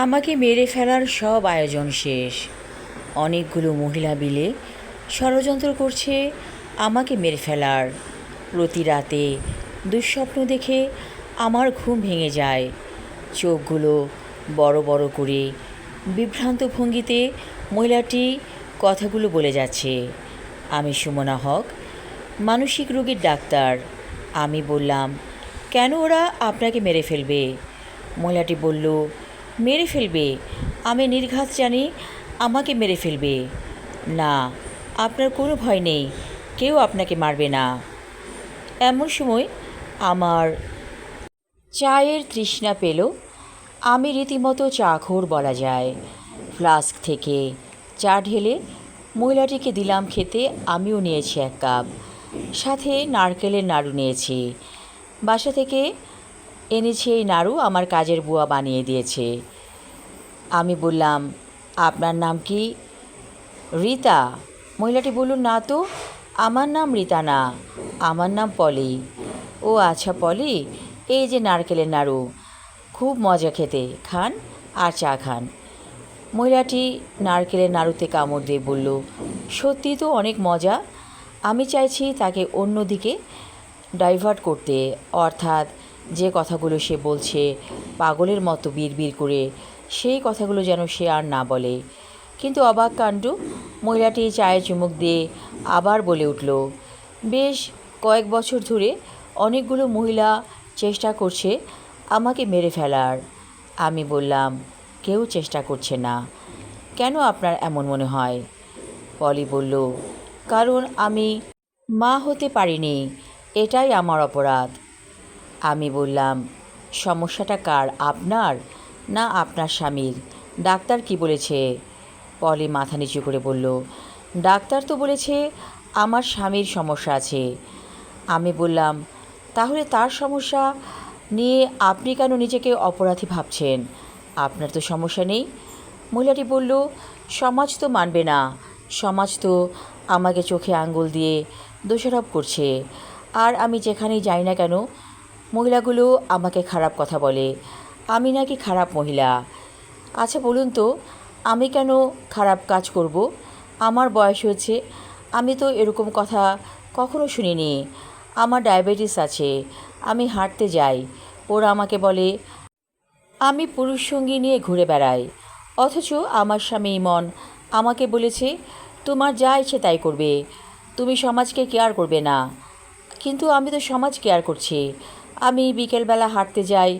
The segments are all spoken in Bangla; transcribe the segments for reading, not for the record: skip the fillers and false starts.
আমাকে মেরে ফেলার সব আয়োজন শেষ। অনেকগুলো মহিলা মিলে ষড়যন্ত্র করছে আমাকে মেরে ফেলার। প্রতি রাতে দুঃস্বপ্ন দেখে আমার ঘুম ভেঙে যায়। চোখগুলো বড় বড় করে বিভ্রান্ত ভঙ্গিতে মহিলাটি কথাগুলো বলে যাচ্ছে। আমি সুমনা হক, মানসিক রোগীর ডাক্তার। আমি বললাম, কেন ওরা আপনাকে মেরে ফেলবে? মহিলাটি বলল, মেরে ফেলবে? আমি নির্ঘাত জানি আমাকে মেরে ফেলবে। না, আপনার কোনো ভয় নেই, কেউ আপনাকে মারবে না। এমন সময় আমার চায়ের তৃষ্ণা পেল। আমি রীতিমতো চাখোর বলা যায়। ফ্লাস্ক থেকে চা ঢেলে মহিলাটিকে দিলাম খেতে। আমিও নিয়েছি এক কাপ, সাথে নারকেলের নাড়ু নিয়েছি। বাসা থেকে এনেছি এই নাড়ু, আমার কাজের বুয়া বানিয়ে দিয়েছে। আমি বললাম, আপনার নাম কি? রীতা। মহিলাটি বলল, না তো, আমার নাম রীতা না, আমার নাম পলি। ও আচ্ছা পলি, এই যে নারকেলের নাড়ু, খুব মজা খেতে, খান আর চা খান। মহিলাটি নারকেলের নাড়ুতে কামড় দিয়ে বলল, সত্যি তো অনেক মজা। আমি চাইছি তাকে অন্যদিকে ডাইভার্ট করতে, অর্থাৎ যে কথাগুলো সে বলছে পাগলের মতো বিড়বিড় করে, সেই কথাগুলো যেন সে আর না বলে। কিন্তু অবাক কাণ্ড, মহিলাটি চায়ে চুমুক দিয়ে আবার বলে উঠল, বেশ কয়েক বছর ধরে অনেকগুলো মহিলা চেষ্টা করছে আমাকে মেরে ফেলার। আমি বললাম, কেউ চেষ্টা করছে না। কেন আপনার এমন মনে হয়? পলি বলল, কারণ আমি মা হতে পারিনি, এটাই আমার অপরাধ। আমি বললাম, সমস্যাটা কার, আপনার না আপনার স্বামীর? ডাক্তার কি বলেছে? পলি মাথা নিচু করে বলল, ডাক্তার তো বলেছে আমার স্বামীর সমস্যা আছে। আমি বললাম, তাহলে তার সমস্যা নিয়ে আপনি কেন নিজেকে অপরাধী ভাবছেন? আপনার তো সমস্যা নেই। মহিলাটি বলল, সমাজ তো মানবে না, সমাজ তো আমাকে চোখে আঙ্গুল দিয়ে দোষারোপ করছে। আর আমি যেখানেই যাই না কেন, মহিলাগুলো আমাকে খারাপ কথা বলে, আমি নাকি খারাপ মহিলা। আচ্ছা বলুন তো, আমি কেন খারাপ কাজ করব? আমার বয়স হয়েছে, আমি তো এরকম কথা কখনো শুনিনি। আমার ডায়াবেটিস আছে, আমি হাঁটতে যাই, ওরা আমাকে বলে আমি পুরুষ সঙ্গী নিয়ে ঘুরে বেড়াই। অথচ আমার স্বামী ইমন আমাকে বলেছে, তোমার যা ইচ্ছে তাই করবে, তুমি সমাজকে কেয়ার করবে না। কিন্তু আমি তো সমাজ কেয়ার করছি। আমি বিকেলবেলা হাঁটতে যাই,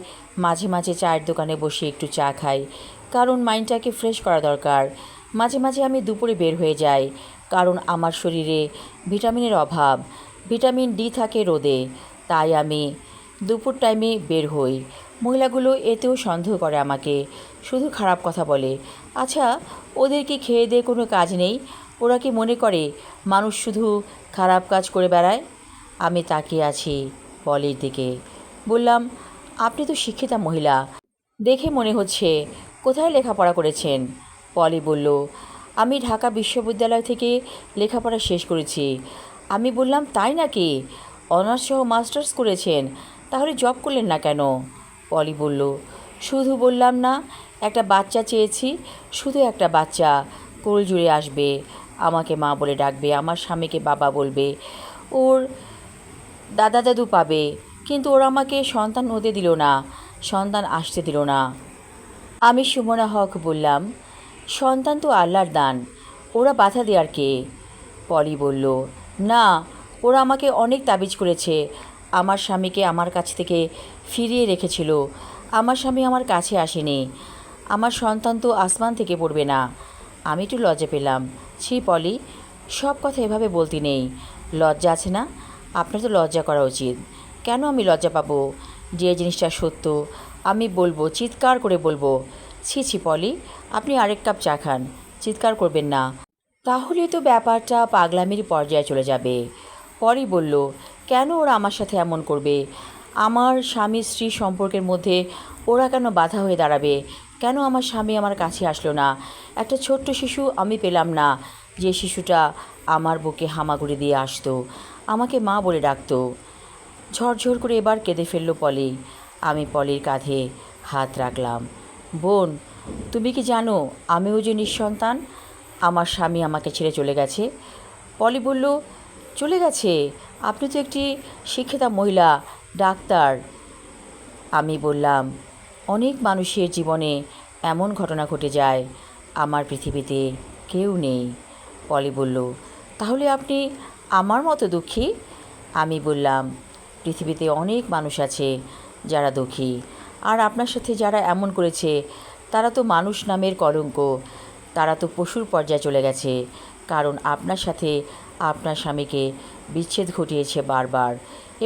মাঝে মাঝে চায়ের দোকানে বসে একটু চা খাই, কারণ মাইন্ডটাকে ফ্রেশ করা দরকার। মাঝে মাঝে আমি দুপুরে বের হয়ে যাই, কারণ আমার শরীরে ভিটামিনের অভাব। ভিটামিন ডি থাকে রোদে, তাই আমি দুপুর টাইমে বের হই। মহিলাগুলো এতেও সন্দেহ করে আমাকে, শুধু খারাপ কথা বলে। আচ্ছা, ওদের কি খেয়ে দিয়ে কোনো কাজ নেই? ওরা কি মনে করে মানুষ শুধু খারাপ কাজ করে বেড়ায়? আমি তাকিয়ে আছি পলির দিকে। বললাম, আপনি তো শিক্ষিতা মহিলা, দেখে মনে হচ্ছে। কোথায় লেখাপড়া করেছেন? পলি বলল, আমি ঢাকা বিশ্ববিদ্যালয় থেকে লেখাপড়া শেষ করেছি। আমি বললাম, তাই নাকি? অনার্স সহ মাস্টার্স করেছেন, তাহলে জব করলেন না কেন? পলি বলল, শুধু বললাম না, একটা বাচ্চা চেয়েছি, শুধু একটা বাচ্চা, কোল জুড়ে আসবে, আমাকে মা বলে ডাকবে, আমার স্বামীকে বাবা বলবে, ওর দাদা দাদু পাবে। কিন্তু ওরা আমাকে সন্তান হতে দিল না, সন্তান আসতে দিল না। আমি সুমনা হক বললাম, সন্তান তো আল্লাহর দান, ওরা বাধা দেওয়ার কে? পলি বলল, না, ওরা আমাকে অনেক তাবিজ করেছে, আমার স্বামীকে আমার কাছ থেকে ফিরিয়ে রেখেছিল। আমার স্বামী আমার কাছে আসেনি, আমার সন্তান তো আসমান থেকে পড়বে না। আমি একটু লজ্জা পেলাম। ছি পলি, সব কথা এভাবে বলতে নেই, লজ্জা আছে না? আপনার তো লজ্জা করা উচিত। কেন আমি লজ্জা পাবো? যে জিনিসটা সত্য আমি বলবো, চিৎকার করে বলবো। ছি ছি পলি, আপনি আরেক কাপ চা খান, চিৎকার করবেন না, তাহলে তো ব্যাপারটা পাগলামির পর্যায়ে চলে যাবে। পরই বলল, কেন ওরা আমার সাথে এমন করবে? আমার স্বামী স্ত্রী সম্পর্কের মধ্যে ওরা কেন বাধা হয়ে দাঁড়াবে? কেন আমার স্বামী আমার কাছে আসলো না? একটা ছোট্ট শিশু আমি পেলাম না, যে শিশুটা আমার বুকে হামাগুড়ি দিয়ে আসতো, আমাকে মা বলে ডাকতো। ঝরঝর করে এবার কেঁদে ফেলল পলি। আমি পলির কাঁধে হাত রাখলাম। বোন, তুমি কি জানো আমিও যে নিঃসন্তান? আমার স্বামী আমাকে ছেড়ে চলে গেছে। পলি বলল, চলে গেছে? আপনি তো একটি শিক্ষিতা মহিলা, ডাক্তার। আমি বললাম, অনেক মানুষের জীবনে এমন ঘটনা ঘটে যায়, আমার পৃথিবীতে কেউ নেই। পলি বলল, তাহলে আপনি আমার মতো দুঃখী? আমি বললাম, পৃথিবীতে অনেক মানুষ আছে যারা দুঃখী, আর আপনার সাথে যারা এমন করেছে তারা তো মানুষ নামের কলঙ্ক, তারা তো পশুর পর্যায়ে চলে গেছে। কারণ আপনার সাথে আপনার স্বামীকে বিচ্ছেদ ঘটিয়েছে বারবার,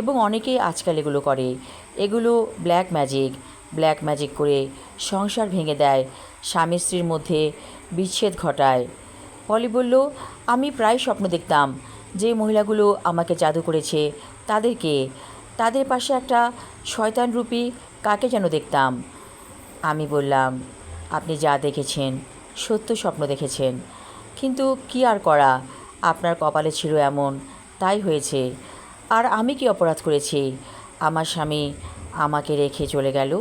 এবং অনেকেই আজকাল এগুলো করে। এগুলো ব্ল্যাক ম্যাজিক করে সংসার ভেঙে দেয়, স্বামী স্ত্রীর মধ্যে বিচ্ছেদ ঘটায়। পলি বলল, আমি প্রায় স্বপ্ন দেখতাম যে মহিলাগুলো আমাকে জাদু করেছে তাদেরকে, তাদের পাশে একটা শয়তানরূপী কাকে যেন দেখতাম। আমি বললাম, আপনি যা দেখেছেন সত্য স্বপ্ন দেখেছেন, কিন্তু কি আর করা, আপনার কপালে ছিল এমন, তাই হয়েছে। আর আমি কি অপরাধ করেছি? আমার স্বামী আমাকে রেখে চলে গেল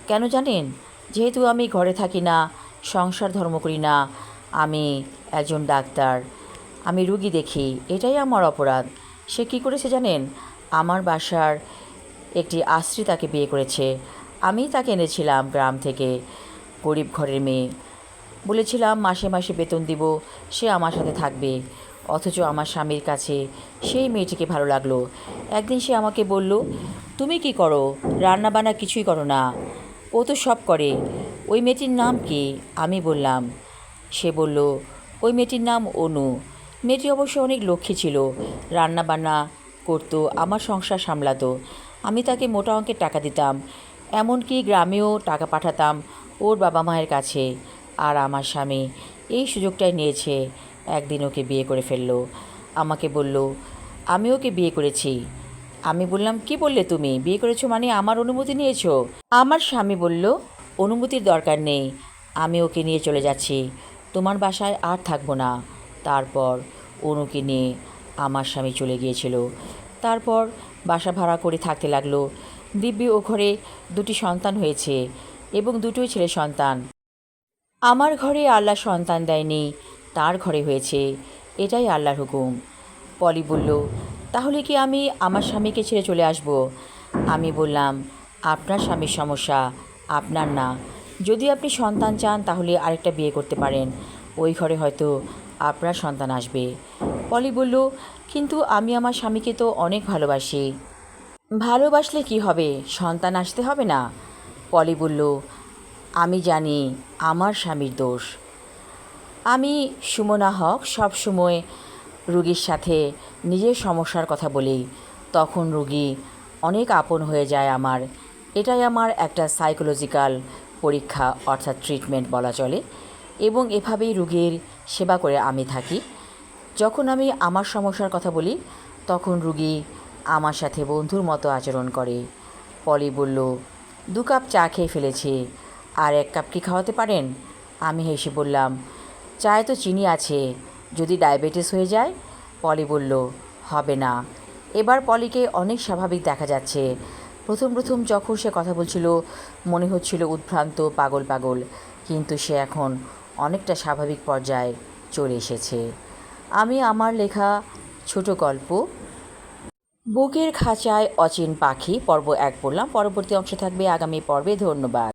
কেন জানেন? যেহেতু আমি ঘরে থাকি না, সংসার ধর্ম করি না, আমি একজন ডাক্তার, আমি রুগী দেখি, এটাই আমার অপরাধ। সে কি করেছে জানেন? আমার বাসার একটি আশ্রিতাকে বিয়ে করেছে। আমি তাকে এনেছিলাম গ্রাম থেকে, গরিব ঘরের মেয়ে। বলেছিলাম মাসে মাসে বেতন দিব, সে আমার সাথে থাকবে। অথচ আমার স্বামীর কাছে সেই মেয়েটিকে ভালো লাগলো। একদিন সে আমাকে বলল, তুমি কি করো? রান্নাবান্না কিছুই করো না, ও তো সব করে। ওই মেয়েটির নাম কি? আমি বললাম। সে বলল, ওই মেয়েটির নাম অনু। মেয়েটি অবশ্য অনেক লক্ষ্মী ছিল, রান্নাবান্না করতো, আমার সংসার সামলাতো। আমি তাকে মোটা অঙ্কের টাকা দিতাম, এমনকি গ্রামেও টাকা পাঠাতাম ওর বাবা মায়ের কাছে। আর আমার স্বামী এই সুযোগটাই নিয়েছে, একদিন ওকে বিয়ে করে ফেললো। আমাকে বলল, আমি ওকে বিয়ে করেছি। আমি বললাম, কি বললে তুমি? বিয়ে করেছো মানে আমার অনুমতি নিয়েছো? আমার স্বামী বলল, অনুমতির দরকার নেই, আমি ওকে নিয়ে চলে যাচ্ছি, তোমার বাসায় আর থাকবো না। তারপর অনুকে নিয়ে আমার স্বামী চলে গিয়েছিল। তারপর বাসা ভাড়া করে থাকতে লাগলো। দিব্যি ও ঘরে দুটি সন্তান হয়েছে, এবং দুটোই ছেলে সন্তান। আমার ঘরে আল্লাহ সন্তান দেয়নি, তার ঘরে হয়েছে, এটাই আল্লাহর হুকুম। পলি বলল, তাহলে কি আমি আমার স্বামীকে ছেড়ে চলে আসব? আমি বললাম, আপনার স্বামীর সমস্যা, আপনার না। যদি আপনি সন্তান চান তাহলে আরেকটা বিয়ে করতে পারেন, ওই ঘরে হয়তো আপনার সন্তান আসবে। পলি বলল, কিন্তু আমি আমার স্বামীকে তো অনেক ভালোবাসি। ভালোবাসলে কি হবে, সন্তান আসতে হবে না? পলি বলল, আমি জানি আমার স্বামীর দোষ। আমি সুমনা হক সবসময় রুগীর সাথে নিজের সমস্যার কথা বলি, তখন রুগী অনেক আপন হয়ে যায় আমার। এটাই আমার একটা সাইকোলজিক্যাল পরীক্ষা, অর্থাৎ ট্রিটমেন্ট বলা চলে, এবং এভাবেই রুগীর সেবা করে আমি থাকি। যখন আমি আমার সমস্যার কথা বলি তখন রুগী আমার সাথে বন্ধুর মতো আচরণ করে। পলি বলল, 2 কাপ চা খেয়ে ফেলেছি, আর 1 কাপ কি খাওয়াতে পারেন? আমি হেসে বললাম, চায়ে তো চিনি আছে, যদি ডায়াবেটিস হয়ে যায়? পলি বলল, হবে না। এবার পলিকে অনেক স্বাভাবিক দেখা যাচ্ছে। প্রথম প্রথম যখন সে কথা বলছিল মনে হচ্ছিল উদ্ভ্রান্ত, পাগল পাগল, কিন্তু সে এখন অনেকটা স্বাভাবিক পর্যায়ে চলে এসেছে। আমি আমার লেখা ছোট গল্প বুকের খাঁচায় অচিন পাখি পর্ব 1 পড়লাম। পরবর্তী অংশ থাকবে আগামী পর্বে। ধন্যবাদ।